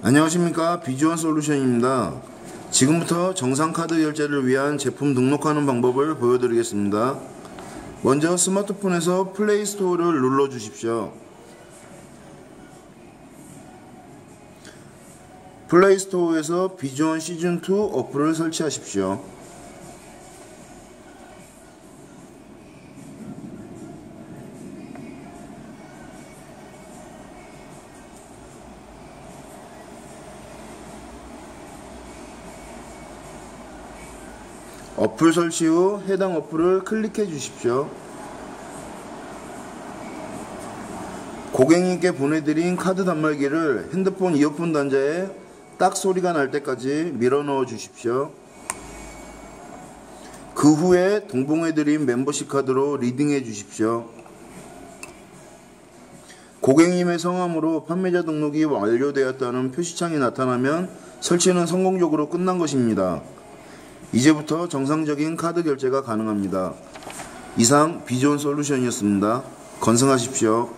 안녕하십니까, 비주원 솔루션입니다. 지금부터 정상 카드 결제를 위한 제품 등록하는 방법을 보여드리겠습니다. 먼저 스마트폰에서 플레이 스토어를 눌러 주십시오. 플레이 스토어에서 비주원 시즌2 어플을 설치하십시오. 어플 설치 후 해당 어플을 클릭해 주십시오. 고객님께 보내드린 카드 단말기를 핸드폰 이어폰 단자에 딱 소리가 날 때까지 밀어 넣어 주십시오. 그 후에 동봉해드린 멤버십 카드로 리딩해 주십시오. 고객님의 성함으로 판매자 등록이 완료되었다는 표시창이 나타나면 설치는 성공적으로 끝난 것입니다. 이제부터 정상적인 카드 결제가 가능합니다. 이상 비주원 솔루션이었습니다. 건승하십시오.